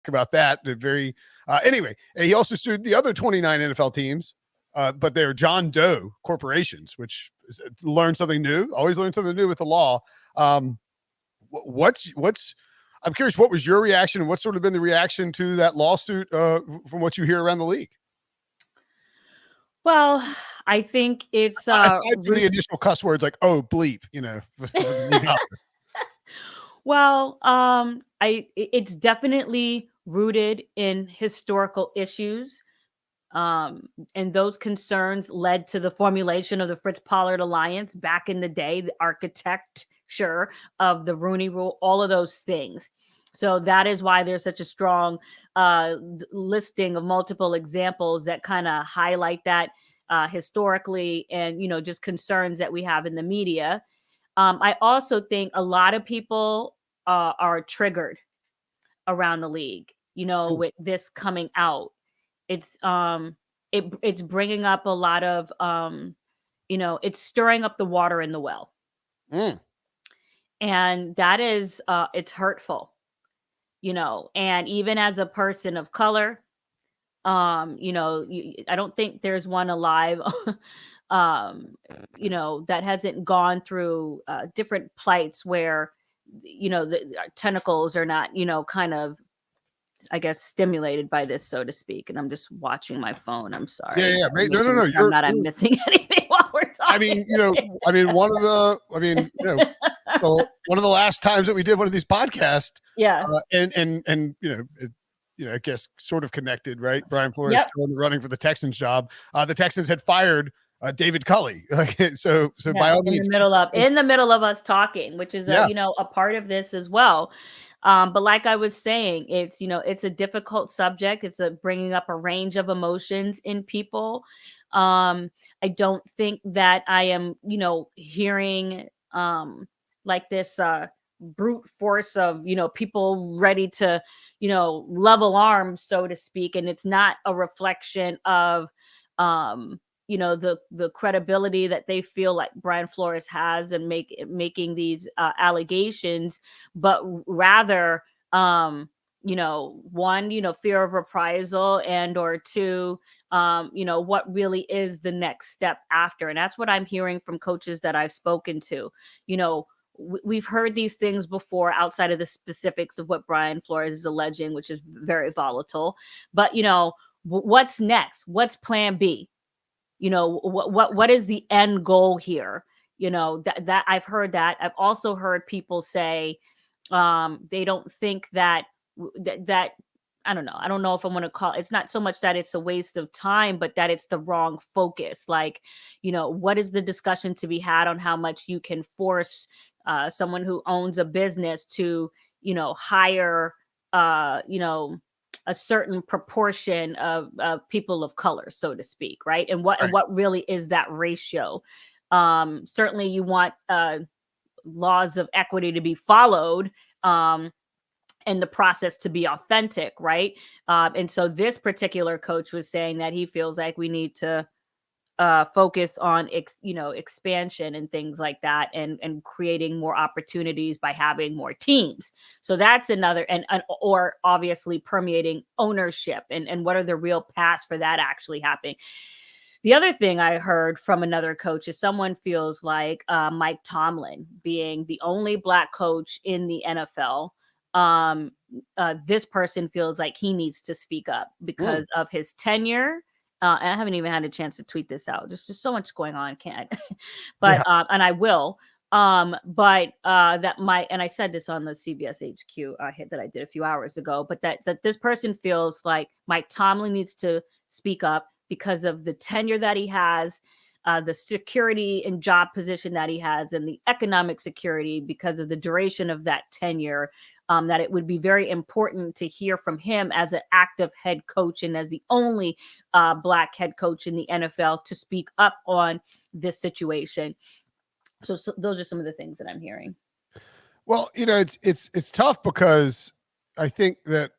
about that. Very anyway. And he also sued the other 29 NFL teams, but they're John Doe corporations, which is, learn something new. Always learn something new with the law. What's I'm curious, what was your reaction and what's sort of been the reaction to that lawsuit from what you hear around the league? Well, I think it's aside from the initial cuss words like, oh, bleep, you know. Well, it's definitely rooted in historical issues. And those concerns led to the formulation of the Fritz Pollard Alliance back in the day, the architecture of the Rooney Rule, all of those things. So that is why there's such a strong listing of multiple examples that kind of highlight that historically and, just concerns that we have in the media. I also think a lot of people are triggered around the league, with this coming out. It's it's bringing up a lot of it's stirring up the water in the well. And that is it's hurtful, and even as a person of color, I don't think there's one alive that hasn't gone through different plights where the tentacles are not kind of, I guess, stimulated by this, so to speak. And I'm just watching my phone. I'm sorry. Yeah. No. I'm missing anything while we're talking. One of the last times that we did one of these podcasts. Yeah. I guess sort of connected, right? Brian Flores still in the running for the Texans job. The Texans had fired David Culley. So by all means, in the middle of us talking, which is a part of this as well. But like I was saying, it's a difficult subject. It's bringing up a range of emotions in people. I don't think that I am, hearing like this brute force of, people ready to, level arms, so to speak. And it's not a reflection of, the credibility that they feel like Brian Flores has and making these allegations, but rather, one, fear of reprisal, and or two, what really is the next step after. And that's what I'm hearing from coaches that I've spoken to. We've heard these things before outside of the specifics of what Brian Flores is alleging, which is very volatile. But, what's next? What's plan B? What is the end goal here? That I've heard that. I've also heard people say they don't think that I don't know. I don't know if I want to call it's not so much that it's a waste of time, but that it's the wrong focus. Like, what is the discussion to be had on how much you can force someone who owns a business to, hire, a certain proportion of people of color, so to speak, right? And what really is that ratio? Certainly, you want laws of equity to be followed, and the process to be authentic, right? And so this particular coach was saying that he feels like we need to focus on expansion and things like that, and creating more opportunities by having more teams. So that's another, or obviously permeating ownership, and what are the real paths for that actually happening. The other thing I heard from another coach is someone feels like Mike Tomlin, being the only Black coach in the NFL, this person feels like he needs to speak up because of his tenure. I haven't even had a chance to tweet this out. Just so much going on, can't. But and I will. But and I said this on the CBS HQ hit that I did a few hours ago. But that this person feels like Mike Tomlin needs to speak up because of the tenure that he has, the security and job position that he has, and the economic security because of the duration of that tenure. That it would be very important to hear from him as an active head coach and as the only Black head coach in the NFL to speak up on this situation. So those are some of the things that I'm hearing. Well, it's tough because I think that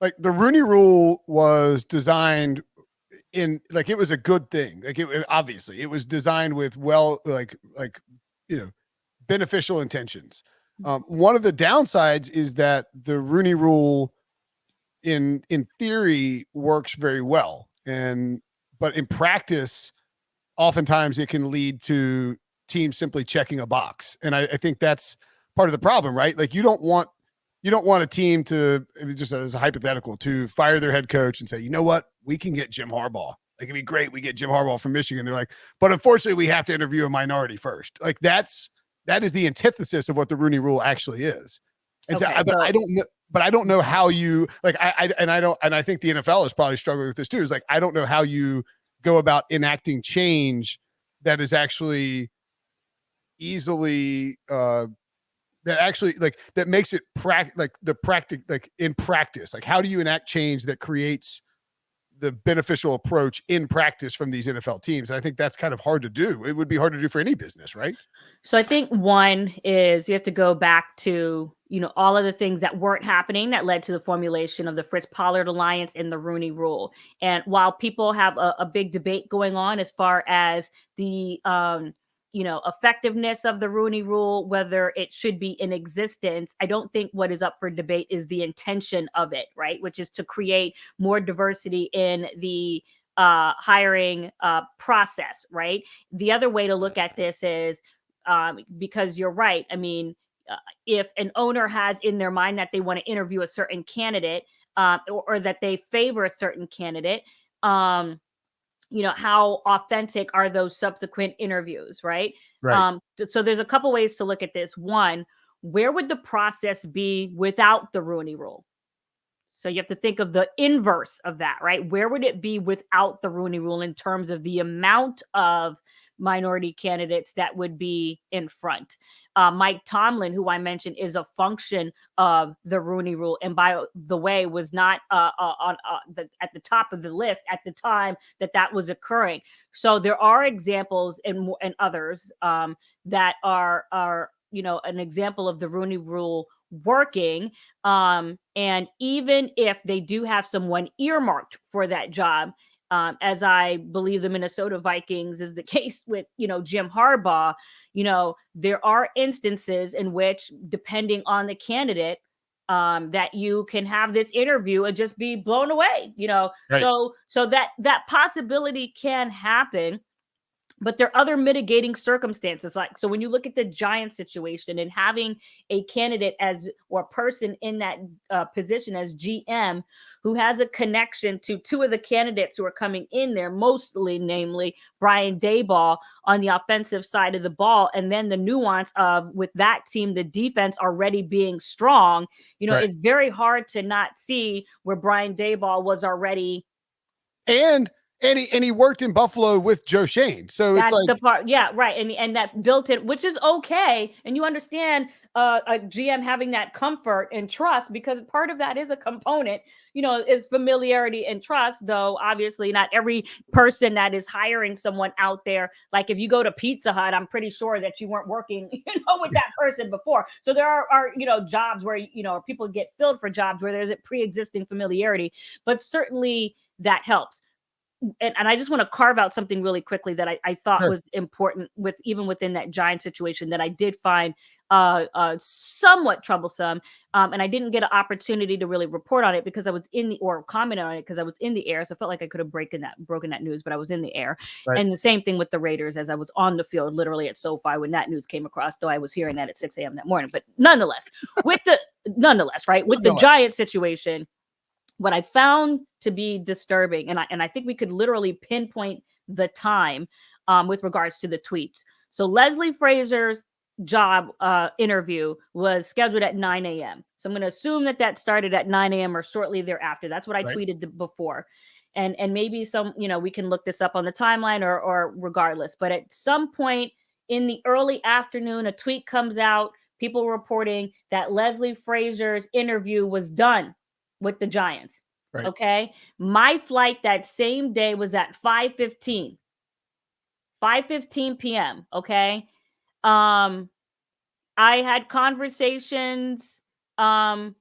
like the Rooney Rule was designed it was a good thing. Like obviously it was designed with beneficial intentions. One of the downsides is that the Rooney Rule in theory works very well, but in practice, oftentimes it can lead to teams simply checking a box, and I think that's part of the problem, right? Like you don't want a team to, just as a hypothetical, to fire their head coach and say, you know what, we can get Jim Harbaugh. Like, it'd be great. We get Jim Harbaugh from Michigan. They're like, but unfortunately, we have to interview a minority first. Like that is the antithesis of what the Rooney Rule actually is. And Okay, so, I don't know how you like. I think the NFL is probably struggling with this too. Is like I don't know how you go about enacting change that is actually easily that actually that makes it in practice. Like, how do you enact change that creates the beneficial approach in practice from these NFL teams? And I think that's kind of hard to do. It would be hard to do for any business, right? So I think one is you have to go back to, all of the things that weren't happening that led to the formulation of the Fritz Pollard Alliance and the Rooney Rule. And while people have a big debate going on as far as the, effectiveness of the Rooney Rule, whether it should be in existence, I don't think what is up for debate is the intention of it, right? Which is to create more diversity in the hiring process, right? The other way to look at this is, because you're right. I mean, if an owner has in their mind that they want to interview a certain candidate, or that they favor a certain candidate, how authentic are those subsequent interviews, right? Right. So there's a couple ways to look at this. One, where would the process be without the Rooney Rule? So you have to think of the inverse of that, right? Where would it be without the Rooney Rule in terms of the amount of minority candidates that would be in front? Mike Tomlin, who I mentioned, is a function of the Rooney Rule, and by the way, was not at the top of the list at the time that was occurring. So there are examples and others that are an example of the Rooney Rule working. And even if they do have someone earmarked for that job, as I believe the Minnesota Vikings is the case with, Jim Harbaugh, there are instances in which, depending on the candidate, that you can have this interview and just be blown away, Right. so that possibility can happen. But there are other mitigating circumstances. Like, so when you look at the Giants situation and having a candidate or person in that position as GM who has a connection to two of the candidates who are coming in there, mostly, namely Brian Daboll on the offensive side of the ball, and then the nuance of, with that team, the defense already being strong, Right. it's very hard to not see where Brian Daboll was already. And he worked in Buffalo with Joe Shane. So That's it's like the part. Yeah, right. And that built in, which is okay. And you understand a GM having that comfort and trust, because part of that is a component, is familiarity and trust, though obviously not every person that is hiring someone out there. Like, if you go to Pizza Hut, I'm pretty sure that you weren't working, with that person before. So there are jobs where, people get filled for jobs where there's a pre-existing familiarity, but certainly that helps. And I just want to carve out something really quickly that I thought Sure. was important even within that Giant situation that I did find somewhat troublesome. And I didn't get an opportunity to really report on it because I was or comment on it because I was in the air. So I felt like I could have broken that news, but I was in the air. Right. And the same thing with the Raiders, as I was on the field, literally at SoFi when that news came across, though I was hearing that at 6 a.m. that morning. But nonetheless, with the Giant situation, what I found to be disturbing, and I think we could literally pinpoint the time with regards to the tweets. So Leslie Frazier's job interview was scheduled at 9 a.m. So I'm going to assume that started at 9 a.m. or shortly thereafter. That's what I tweeted before. And maybe we can look this up on the timeline or regardless. But at some point in the early afternoon, a tweet comes out, people reporting that Leslie Frazier's interview was done with the Giants. Right. Okay. My flight that same day was at 5:15 p.m. Okay. I had conversations that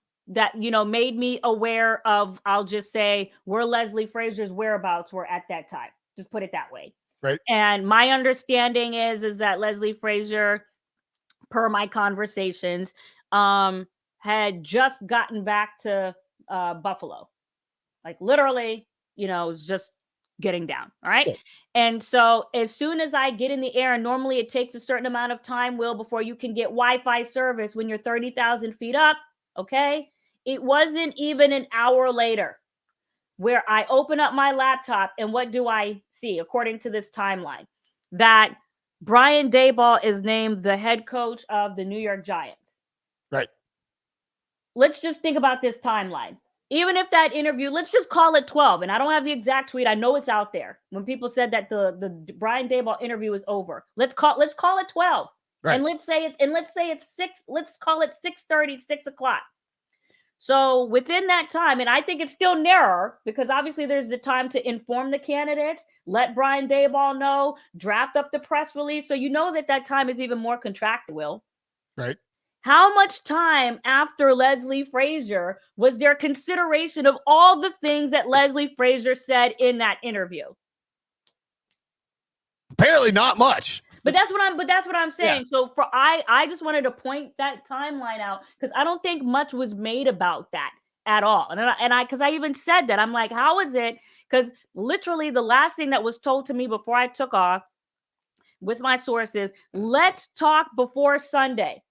made me aware of, I'll just say, where Leslie Frazier's whereabouts were at that time. Just put it that way. Right. And my understanding is that Leslie Frazier, per my conversations, had just gotten back to Buffalo. like literally, is just getting down. All right. Sure. And so as soon as I get in the air, and normally it takes a certain amount of time, Will, before you can get Wi-Fi service when you're 30,000 feet up. Okay. It wasn't even an hour later where I open up my laptop, and what do I see according to this timeline? That Brian Daboll is named the head coach of the New York Giants. Right. Let's just think about this timeline. Even if that interview, let's just call it 12, and I don't have the exact tweet. I know it's out there. When people said that the Brian Daboll interview is over, let's call it 12. Right. And let's say it's 6, let's call it 6:30, 6 o'clock. So within that time, and I think it's still narrower because obviously there's the time to inform the candidates, let Brian Daboll know, draft up the press release. So you know that time is even more contracted, Will. Right. How much time after Leslie Frazier was there consideration of all the things that Leslie Frazier said in that interview? Apparently not much. But that's what I'm saying. Yeah. So I just wanted to point that timeline out because I don't think much was made about that at all. Because I even said that. I'm like, how is it? Because literally the last thing that was told to me before I took off with my sources, let's talk before Sunday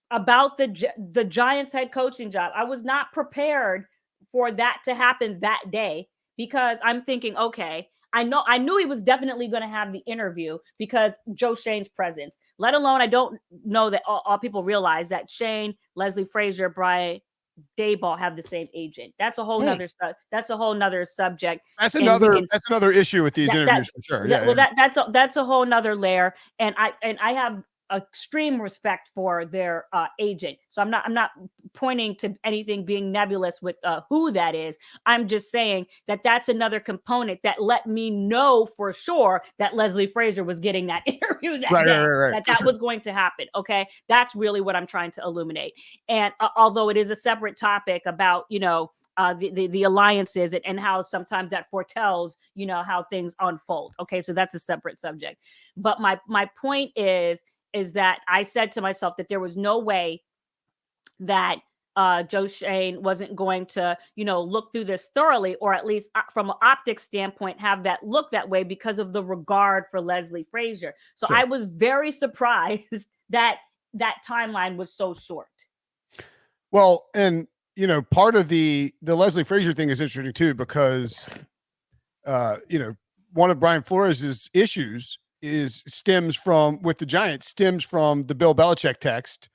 about the Giants head coaching job. I was not prepared for that to happen that day because I'm thinking, okay, I knew he was definitely going to have the interview because Joe Schoen's presence, let alone I don't know that all people realize that Schoen, Leslie Frazier, Brian Daboll have the same agent. That's a whole nother subject. That's another issue with these interviews for sure. That's a whole nother layer. And I have extreme respect for their agent. So I'm not pointing to anything being nebulous with who that is. I'm just saying that that's another component that let me know for sure that Leslie Frazier was getting that interview that day, right, that was going to happen. Okay. That's really what I'm trying to illuminate. And although it is a separate topic about, the alliances and how sometimes that foretells, how things unfold. Okay. So that's a separate subject. But my point is that I said to myself that there was no way that Joe Schoen wasn't going to, look through this thoroughly, or at least from an optics standpoint, have that look that way because of the regard for Leslie Frazier. So sure. I was very surprised that timeline was so short. Well, and, part of the Leslie Frazier thing is interesting too, because, one of Brian Flores' issues stems from the Bill Belichick text,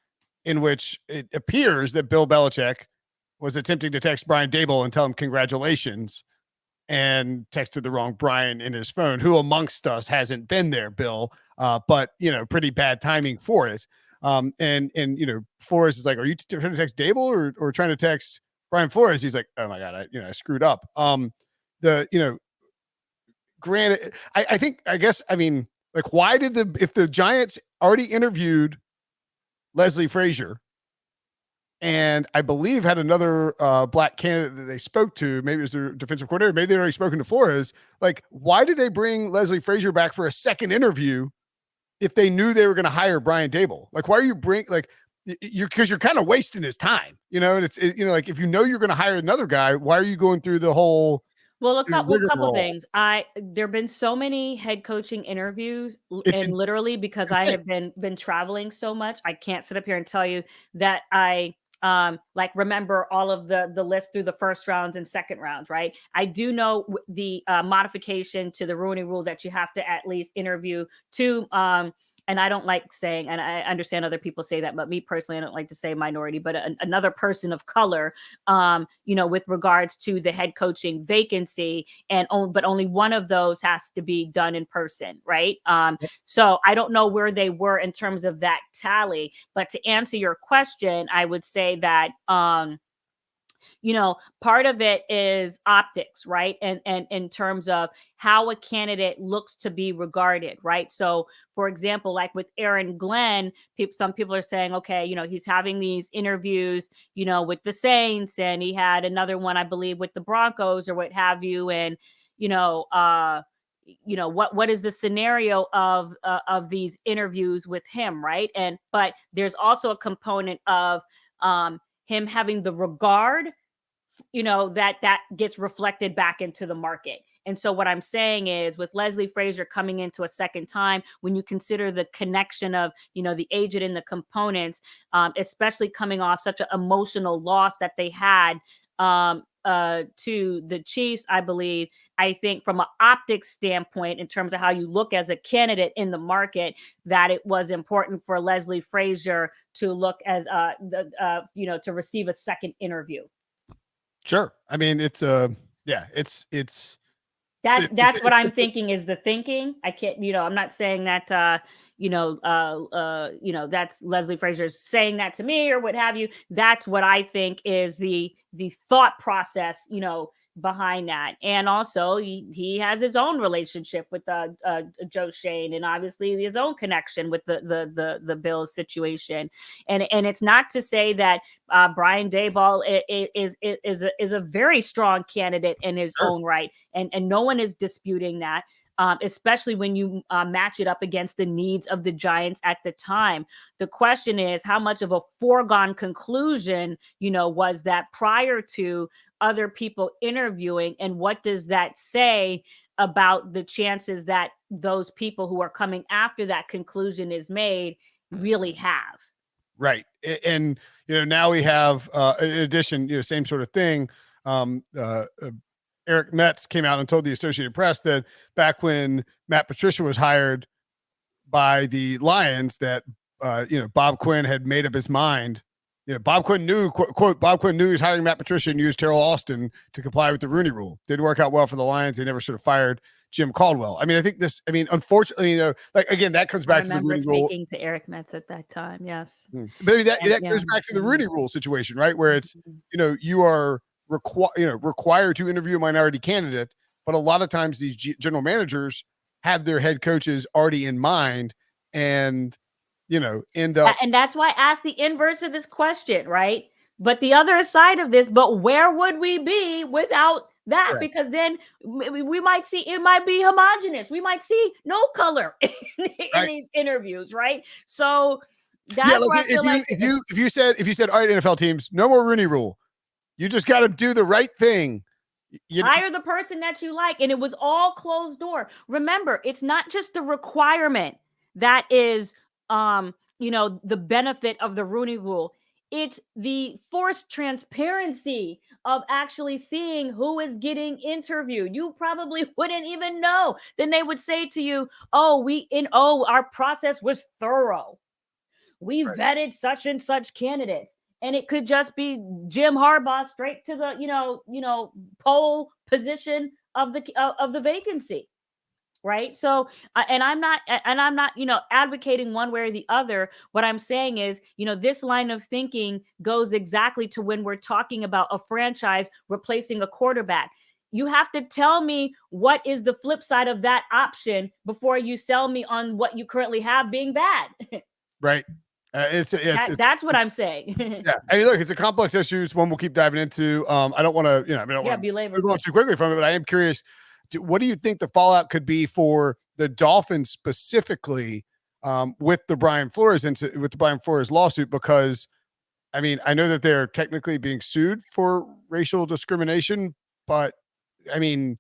in which it appears that Bill Belichick was attempting to text Brian Daboll and tell him congratulations, and texted the wrong Brian in his phone. Who amongst us hasn't been there, Bill? But pretty bad timing for it. And Flores is like, "Are you trying to text Daboll or trying to text Brian Flores?" He's like, "Oh my God, I screwed up." Granted, why did if the Giants already interviewed Leslie Frazier and I believe had another black candidate that they spoke to, maybe it was their defensive coordinator, maybe they'd already spoken to Flores, like, why did they bring Leslie Frazier back for a second interview if they knew they were going to hire Brian Daboll? Like, why are you because you're kind of wasting his time, and it's like, if you're going to hire another guy, why are you going through the whole... Well, a couple things. There've been so many head coaching interviews, and literally because I have been traveling so much, I can't sit up here and tell you that I remember all of the list through the first rounds and second rounds, right? I do know the modification to the Rooney Rule that you have to at least interview two. And I don't like saying, and I understand other people say that, but me personally, I don't like to say minority, but another person of color, with regards to the head coaching vacancy, but only one of those has to be done in person, right? So I don't know where they were in terms of that tally, but to answer your question, I would say that, part of it is optics, right? And in terms of how a candidate looks to be regarded, right? So, for example, like with Aaron Glenn, some people are saying, okay, he's having these interviews, with the Saints, and he had another one, I believe, with the Broncos or what have you. And, what is the scenario of these interviews with him, right? But there's also a component of him having the regard that gets reflected back into the market. And so what I'm saying is, with Leslie Frazier coming into a second time, when you consider the connection of, the agent and the components, especially coming off such an emotional loss that they had to the Chiefs, I think from an optics standpoint, in terms of how you look as a candidate in the market, that it was important for Leslie Frazier to look as to receive a second interview. Sure. I mean, it's that's what I'm thinking is the thinking. I can't, I'm not saying that, that's Leslie Frazier's saying that to me or what have you. That's what I think is the thought process, behind that. And also he has his own relationship with Joe Shane, and obviously his own connection with the Bills situation. And it's not to say that Brian Daboll is a very strong candidate in his own right, and no one is disputing that. Especially when you match it up against the needs of the Giants at the time. The question is, how much of a foregone conclusion, was that prior to other people interviewing, and what does that say about the chances that those people who are coming after that conclusion is made really have? Right. And, now we have, in addition, same sort of thing. Eric Metz came out and told the Associated Press that back when Matt Patricia was hired by the Lions, that, Bob Quinn had made up his mind. Bob Quinn knew, quote, Bob Quinn knew he was hiring Matt Patricia and used Terrell Austin to comply with the Rooney Rule. Didn't work out well for the Lions. They never should have fired Jim Caldwell. I mean, I think unfortunately, again, that comes back to the Rooney Rule. Speaking to Eric Metz at that time, yes. Maybe that goes back to the Rooney Rule situation, right? Where it's, you are required to interview a minority candidate, but a lot of times these general managers have their head coaches already in mind, and end up. And that's why I asked the inverse of this question, right? But the other side of this, but where would we be without that? Correct. Because then we might see it might be homogenous. We might see no color in these interviews, right? So that's why if you said, all right, NFL teams, no more Rooney Rule. You just got to do the right thing. Hire the person that you like. And it was all closed door. Remember, it's not just the requirement that is, the benefit of the Rooney Rule. It's the forced transparency of actually seeing who is getting interviewed. You probably wouldn't even know. Then they would say to you, our process was thorough. We vetted such and such candidates. And it could just be Jim Harbaugh straight to the, pole position of the vacancy. Right. So, and I'm not, advocating one way or the other. What I'm saying is, this line of thinking goes exactly to when we're talking about a franchise replacing a quarterback. You have to tell me what is the flip side of that option before you sell me on what you currently have being bad. Right. That's what I'm saying. Yeah. I mean, look, it's a complex issue. It's one we'll keep diving into. I don't want to, belabor move on too quickly from it, but I am curious. What do you think the fallout could be for the Dolphins specifically with the Brian Flores lawsuit? Because, I mean, I know that they're technically being sued for racial discrimination, but they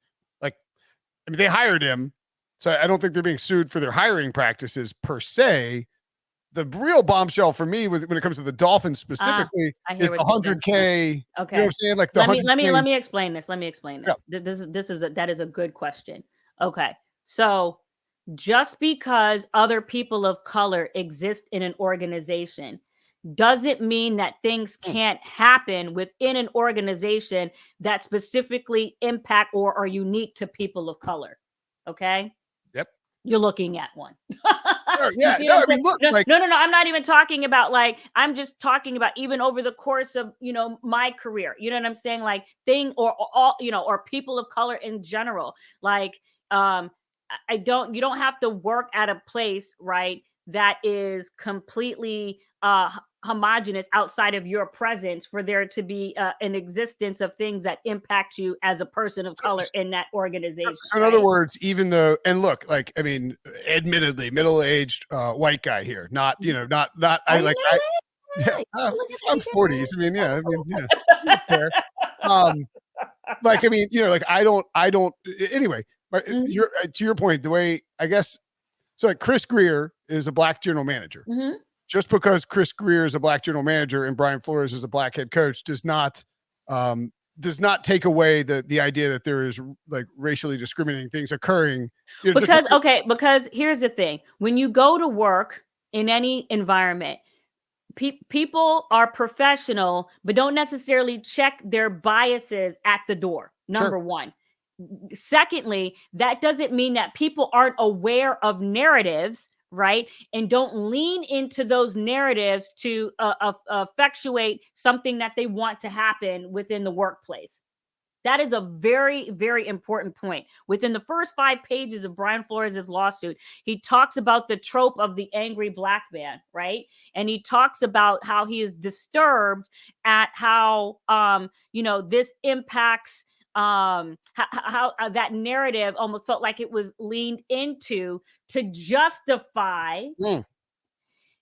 hired him, so I don't think they're being sued for their hiring practices per se. The real bombshell for me when it comes to the Dolphins specifically is the $100K. Okay. You know what I'm saying? Like let me explain this. Yeah. That is a good question. Okay. So just because other people of color exist in an organization doesn't mean that things can't happen within an organization that specifically impact or are unique to people of color. Okay. Yep. You're looking at one. Sure, yeah. No, I'm not even talking about I'm just talking about even over the course of, my career, you know what I'm saying? Like or people of color in general. You don't have to work at a place, right, that is completely homogenous outside of your presence for there to be an existence of things that impact you as a person of color in that organization. So in other words, even though, and look, admittedly middle-aged white guy here, not I'm 40s. Fair. Like, I mean, like I don't anyway, but Mhm. to your point, the way I guess so like Chris Greer is a black general manager. Mhm. Just because Chris Greer is a black general manager and Brian Flores is a black head coach does not take away the idea that there is like racially discriminating things occurring. Just Because here's the thing. When you go to work in any environment, people are professional, but don't necessarily check their biases at the door. sure, Number one. Secondly, that doesn't mean that people aren't aware of narratives, right? And don't lean into those narratives to effectuate something that they want to happen within the workplace. That is a very, very important point. Within the first 5 pages of Brian Flores' lawsuit, he talks about the trope of the angry black man, right? And he talks about how he is disturbed at how, this impacts how that narrative almost felt like it was leaned into to justify mm,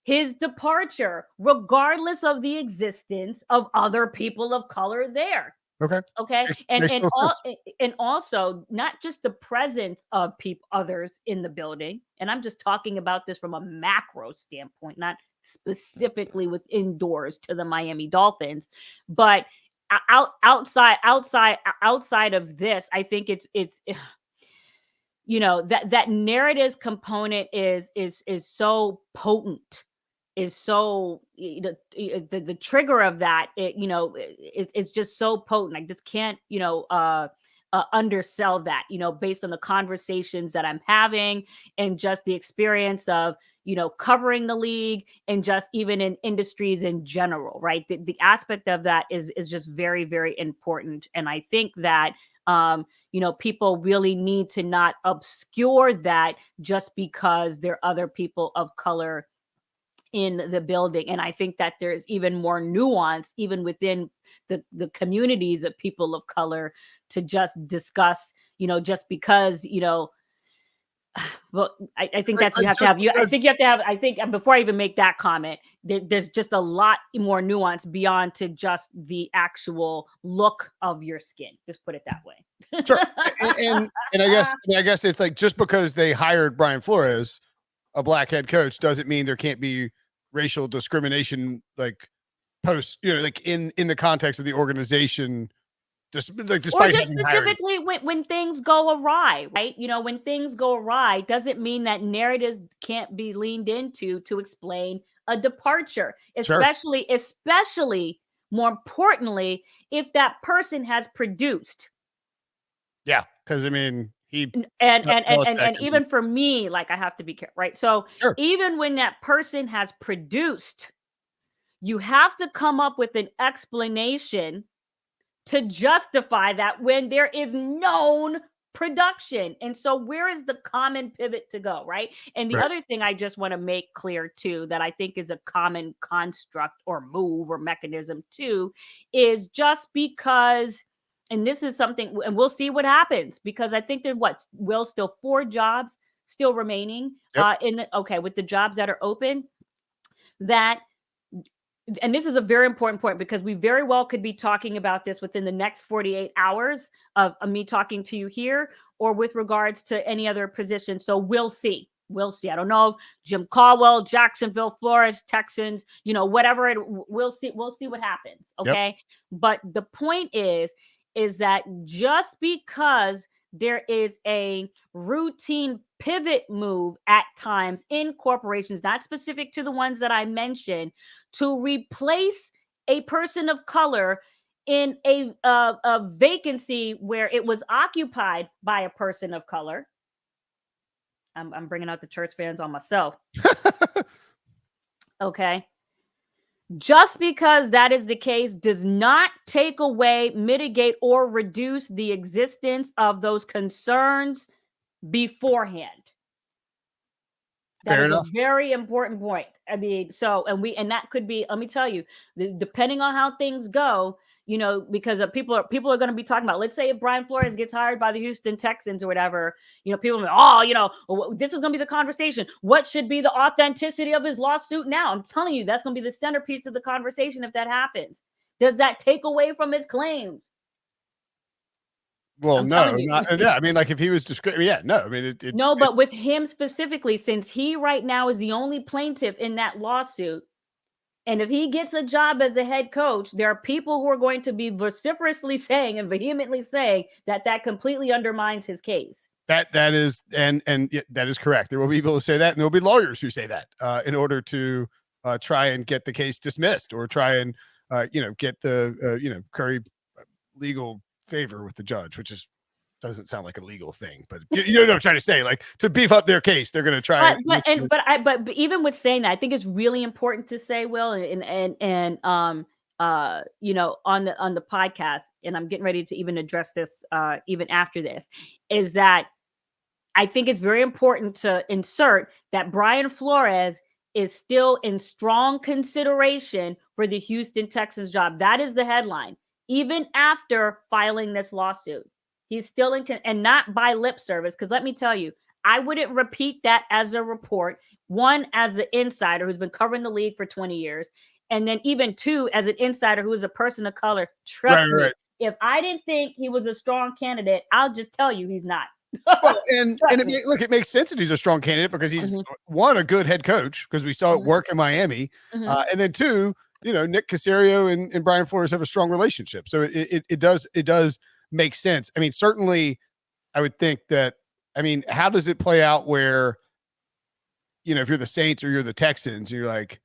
his departure, regardless of the existence of other people of color there. okay, Okay. And makes and no all sense. and also not just the presence of others in the building. And I'm just talking about this from a macro standpoint, not specifically with indoors to the Miami Dolphins, but outside of this, I think it's that narrative component is so potent, is so the trigger of that, it's just so potent. I just can't undersell that, based on the conversations that I'm having and just the experience of covering the league and just even in industries in general, right? The aspect of that is just very, very important. And I think that people really need to not obscure that just because there are other people of color in the building. And I think that there's even more nuance, even within the communities of people of color, to just discuss, just because, well, I think Like, that's you have to just have you. I because think you have to have. I think before I even make that comment, there's just a lot more nuance beyond to just the actual look of your skin. Just put it that way. sure, and I guess it's like just because they hired Brian Flores, a black head coach, doesn't mean there can't be racial discrimination like post, like in the context of the organization, just like Or despite just having hired. specifically when things go awry, right? When things go awry, doesn't mean that narratives can't be leaned into to explain a departure, Sure. especially more importantly, if that person has produced. Yeah, because I mean, he And snuck and and and, Belichick and and even for me, like, I have to be careful, right? So sure. even when that person has produced, you have to come up with an explanation to justify that when there is known production. And so where is the common pivot to go, right? And the Right. other thing I just want to make clear too, that I think is a common construct or move or mechanism too, is just because, and this is something, and we'll see what happens, because I think there's still 4 jobs still remaining Yep. with the jobs that are open, that, and this is a very important point, because we very well could be talking about this within the next 48 hours of me talking to you here, or with regards to any other position. So we'll see. We'll see. I don't know. Jim Caldwell, Jacksonville, Flores, Texans, whatever we'll see. We'll see what happens. Yep. Okay. But the point is that just because there is a routine pivot move at times in corporations, not specific to the ones that I mentioned, to replace a person of color in a vacancy where it was occupied by a person of color. I'm bringing out the church fans on myself. Okay. Just because that is the case does not take away, mitigate, or reduce the existence of those concerns beforehand. That Fair is a enough. very important point. I mean, and that could be, let me tell you, depending on how things go, because people are going to be talking about, let's say if Brian Flores gets hired by the Houston Texans or whatever, people are like, this is going to be the conversation. What should be the authenticity of his lawsuit now? I'm telling you, that's going to be the centerpiece of the conversation if that happens. Does that take away from his claims? Well, I'm no, telling you. not yeah. I mean, like if he was discriminating, yeah, no. I mean, No, but with him specifically, since he right now is the only plaintiff in that lawsuit, and if he gets a job as a head coach, there are people who are going to be vociferously saying and vehemently saying that that completely undermines his case. that is and yeah, that is correct. There will be people who say that, and there will be lawyers who say that in order to try and get the case dismissed or try and get the curry legal favor with the judge, which is doesn't sound like a legal thing, but you know what I'm trying to say. Like to beef up their case, they're going to try. But even with saying that, I think it's really important to say, Will, and on the podcast, and I'm getting ready to even address this even after this, is that I think it's very important to insert that Brian Flores is still in strong consideration for the Houston Texans job. That is the headline. Even after filing this lawsuit, he's still and not by lip service. Because let me tell you, I wouldn't repeat that as a report. One, as an insider who's been covering the league for 20 years. And then even two, as an insider who is a person of color. Trust me, if I didn't think he was a strong candidate, I'll just tell you he's not. Well, it makes sense that he's a strong candidate because he's one, a good head coach because we saw it work in Miami, and then two, Nick Caserio and Brian Flores have a strong relationship, so it does make sense. I mean, certainly, I would think that. I mean, how does it play out where, if you're the Saints or you're the Texans, and you're like,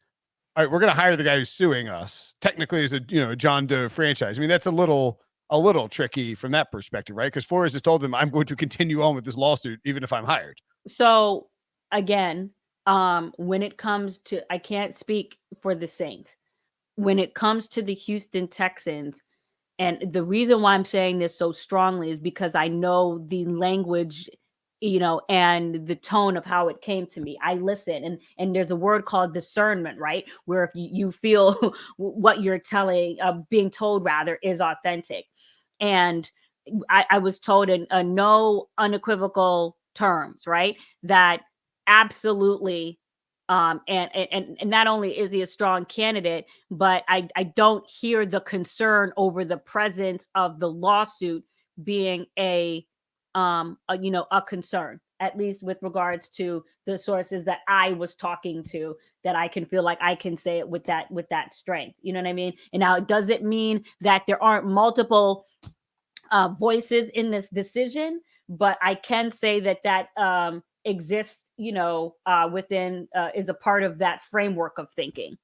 all right, we're going to hire the guy who's suing us. Technically, as a John Doe franchise. I mean, that's a little tricky from that perspective, right? Because Flores has told them, I'm going to continue on with this lawsuit, even if I'm hired. So again, when it comes to, I can't speak for the Saints. When it comes to the Houston Texans, and the reason why I'm saying this so strongly is because I know the language, and the tone of how it came to me. I listen, and there's a word called discernment, right? Where if you feel what you're being told rather is authentic. And I was told in no unequivocal terms, right, that absolutely, and not only is he a strong candidate, but I don't hear the concern over the presence of the lawsuit being a concern, at least with regards to the sources that I was talking to, that I can feel like I can say it with that strength. You know what I mean? And now, does it mean that there aren't multiple voices in this decision? But I can say that exists, within is a part of that framework of thinking.